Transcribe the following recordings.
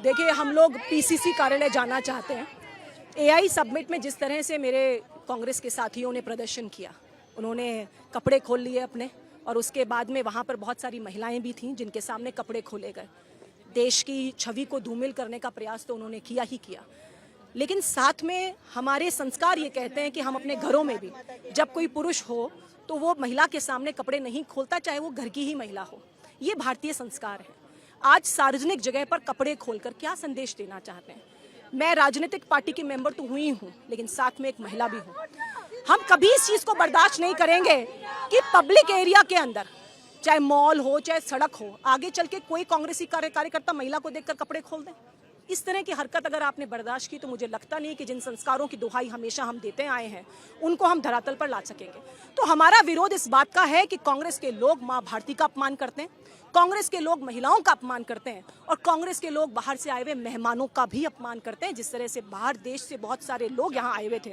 देखिए, हम लोग पीसीसी कार्यालय जाना चाहते हैं। एआई समिट में जिस तरह से मेरे कांग्रेस के साथियों ने प्रदर्शन किया, उन्होंने कपड़े खोल लिए अपने, और उसके बाद में वहाँ पर बहुत सारी महिलाएं भी थीं जिनके सामने कपड़े खोले गए। देश की छवि को धूमिल करने का प्रयास तो उन्होंने किया ही किया, लेकिन साथ में हमारे संस्कार ये कहते हैं कि हम अपने घरों में भी जब कोई पुरुष हो तो वो महिला के सामने कपड़े नहीं खोलता, चाहे वो घर की ही महिला हो। ये भारतीय संस्कार है। आज सार्वजनिक जगह पर कपड़े खोलकर क्या संदेश देना चाहते हैं? मैं राजनीतिक पार्टी की मेंबर तो हुई हूँ, लेकिन साथ में एक महिला भी हूँ। हम कभी इस चीज को बर्दाश्त नहीं करेंगे कि पब्लिक एरिया के अंदर, चाहे मॉल हो चाहे सड़क हो, आगे चल के कोई कांग्रेसी कार्यकर्ता महिला को देखकर कपड़े खोल दें। इस तरह की हरकत अगर आपने बर्दाश्त की तो मुझे लगता नहीं कि जिन संस्कारों की दुहाई हमेशा हम देते आए हैं उनको हम धरातल पर ला सकेंगे। तो हमारा विरोध इस बात का है कि कांग्रेस के लोग मां भारती का अपमान करते हैं, कांग्रेस के लोग महिलाओं का अपमान करते हैं, और कांग्रेस के लोग बाहर से आए हुए मेहमानों का भी अपमान करते हैं। जिस तरह से बाहर देश से बहुत सारे लोग यहाँ आए हुए थे।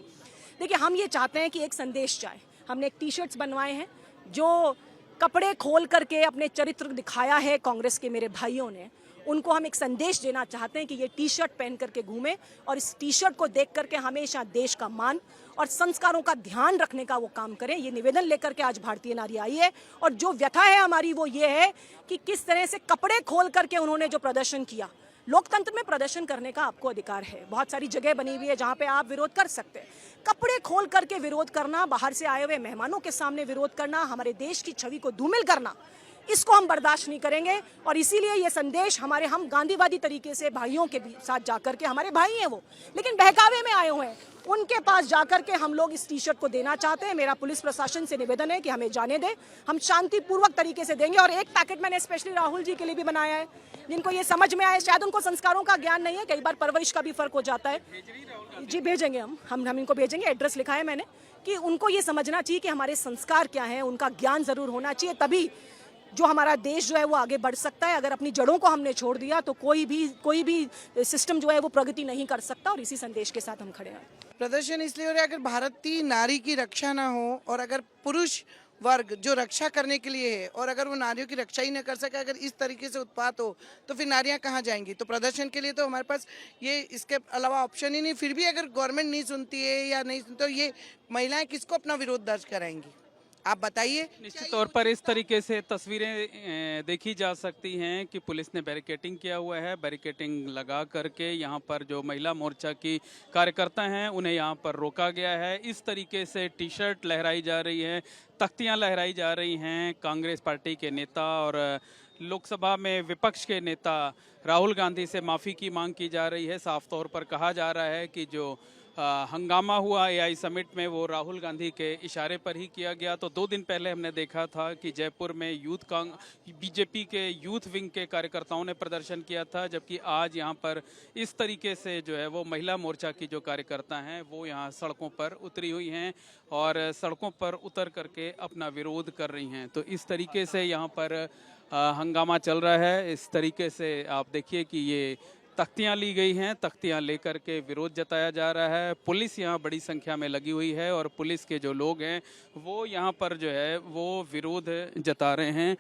देखिए, हम ये चाहते हैं कि एक संदेश जाए। हमने एक टी शर्ट्स बनवाए हैं जो कपड़े खोल करके अपने चरित्र दिखाया है कांग्रेस के मेरे भाइयों ने। उनको हम एक संदेश देना चाहते हैं कि ये टी शर्ट पहन करके घूमें और इस टी शर्ट को देख करके हमेशा देश का मान और संस्कारों का ध्यान रखने का वो काम करें। ये निवेदन लेकर के आज भारतीय नारी आई है, और जो व्यथा है हमारी वो ये है कि किस तरह से कपड़े खोल करके उन्होंने जो प्रदर्शन किया। लोकतंत्र में प्रदर्शन करने का आपको अधिकार है, बहुत सारी जगह बनी हुई है जहाँ पे आप विरोध कर सकते हैं। कपड़े खोल करके विरोध करना, बाहर से आए हुए मेहमानों के सामने विरोध करना, हमारे देश की छवि को धूमिल करना, इसको हम बर्दाश्त नहीं करेंगे। और इसीलिए ये संदेश हम गांधीवादी तरीके से भाइयों के साथ जाकर के, हमारे भाई हैं वो लेकिन बहकावे में आए हुए हैं, उनके पास जाकर के हम लोग इस टी शर्ट को देना चाहते हैं। मेरा पुलिस प्रशासन से निवेदन है कि हमें जाने दें, हम शांतिपूर्वक तरीके से देंगे। और एक पैकेट मैंने स्पेशली राहुल जी के लिए भी बनाया है, जिनको ये समझ में आए। शायद उनको संस्कारों का ज्ञान नहीं है, कई बार परवरिश का भी फर्क हो जाता है। जी भेजेंगे, हम इनको भेजेंगे। एड्रेस लिखा है मैंने कि उनको ये समझना चाहिए कि हमारे संस्कार क्या है, उनका ज्ञान जरूर होना चाहिए, तभी जो हमारा देश जो है वो आगे बढ़ सकता है। अगर अपनी जड़ों को हमने छोड़ दिया तो कोई भी सिस्टम जो है वो प्रगति नहीं कर सकता। और इसी संदेश के साथ हम खड़े हैं। प्रदर्शन इसलिए हो रहा है अगर भारतीय नारी की रक्षा ना हो, और अगर पुरुष वर्ग जो रक्षा करने के लिए है और अगर वो नारियों की रक्षा ही न कर सके, अगर इस तरीके से उत्पात हो तो फिर नारियां कहाँ जाएंगी? तो प्रदर्शन के लिए तो हमारे पास ये इसके अलावा ऑप्शन ही नहीं। फिर भी अगर गवर्नमेंट नहीं सुनती है या नहीं सुनती तो ये महिलाएं किसको अपना विरोध दर्ज कराएंगी? आप बताइए। निश्चित तौर पर इस तरीके से तस्वीरें देखी जा सकती हैं कि पुलिस ने बैरिकेटिंग किया हुआ है। बैरिकेटिंग लगा करके यहाँ पर जो महिला मोर्चा की कार्यकर्ता हैं उन्हें यहाँ पर रोका गया है। इस तरीके से टी शर्ट लहराई जा रही है, तख्तियाँ लहराई जा रही हैं। कांग्रेस पार्टी के नेता और लोकसभा में विपक्ष के नेता राहुल गांधी से माफ़ी की मांग की जा रही है। साफ तौर पर कहा जा रहा है कि जो हंगामा हुआ एआई समिट में वो राहुल गांधी के इशारे पर ही किया गया। तो 2 दिन पहले हमने देखा था कि जयपुर में बीजेपी के यूथ विंग के कार्यकर्ताओं ने प्रदर्शन किया था, जबकि आज यहाँ पर इस तरीके से जो है वो महिला मोर्चा की जो कार्यकर्ता हैं वो यहाँ सड़कों पर उतरी हुई हैं और सड़कों पर उतर करके अपना विरोध कर रही हैं। तो इस तरीके से यहाँ पर हंगामा चल रहा है। इस तरीके से आप देखिए कि ये तख्तियां ली गई हैं, तख्तियां लेकर के विरोध जताया जा रहा है। पुलिस यहाँ बड़ी संख्या में लगी हुई है और पुलिस के जो लोग हैं वो यहाँ पर जो है वो विरोध जता रहे हैं,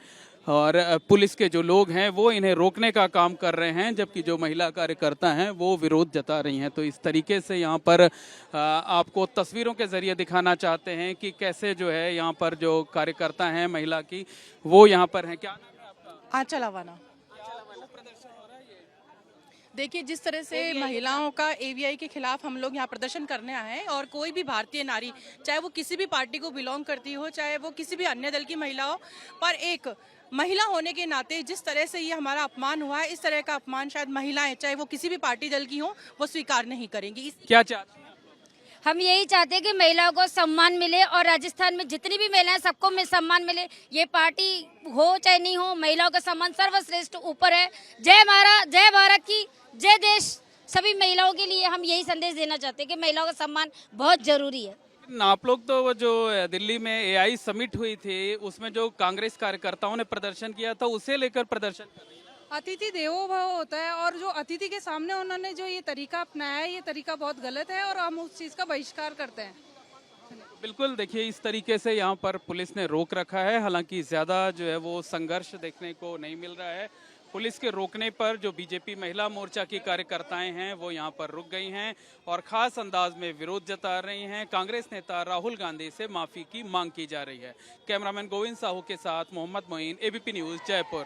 और पुलिस के जो लोग हैं वो इन्हें रोकने का काम कर रहे हैं, जबकि जो महिला कार्यकर्ता हैं वो विरोध जता रही हैं। तो इस तरीके से यहाँ पर आपको तस्वीरों के जरिए दिखाना चाहते हैं कि कैसे जो है यहाँ पर जो कार्यकर्ता हैं महिला की वो यहाँ पर हैं। क्या नाम है आपका? आंचल अवाना। देखिए, जिस तरह से महिलाओं का एवीआई के खिलाफ हम लोग यहाँ प्रदर्शन करने आए हैं, और कोई भी भारतीय नारी, चाहे वो किसी भी पार्टी को बिलोंग करती हो, चाहे वो किसी भी अन्य दल की महिला हो, पर एक महिला होने के नाते जिस तरह से ये हमारा अपमान हुआ है, इस तरह का अपमान शायद महिलाएं, चाहे वो किसी भी पार्टी दल की हो, वो स्वीकार नहीं करेंगी। क्या चाहते हैं? हम यही चाहते हैं कि महिलाओं को सम्मान मिले, और राजस्थान में जितनी भी महिलाएं सबको में सम्मान मिले। ये पार्टी हो चाहे नहीं हो, महिलाओं का सम्मान सर्वश्रेष्ठ ऊपर है। जय भारत की जय। देश सभी महिलाओं के लिए हम यही संदेश देना चाहते हैं कि महिलाओं का सम्मान बहुत जरूरी है। आप लोग तो वो जो दिल्ली में एआई समिट हुई थी उसमें जो कांग्रेस कार्यकर्ताओं ने प्रदर्शन किया था उसे लेकर प्रदर्शन कर रही है। अतिथि देवो भव होता है, और जो अतिथि के सामने उन्होंने जो ये तरीका अपनाया है, ये तरीका बहुत गलत है और हम उस चीज़ का बहिष्कार करते हैं। बिल्कुल, देखिए इस तरीके से यहाँ पर पुलिस ने रोक रखा है। हालांकि ज़्यादा जो है वो संघर्ष देखने को नहीं मिल रहा है। पुलिस के रोकने पर जो बीजेपी महिला मोर्चा की कार्यकर्ताएं हैं वो यहां पर रुक गई हैं और खास अंदाज में विरोध जता रही हैं। कांग्रेस नेता राहुल गांधी से माफी की मांग की जा रही है। कैमरामैन गोविंद साहू के साथ मोहम्मद मोइन, एबीपी न्यूज, जयपुर।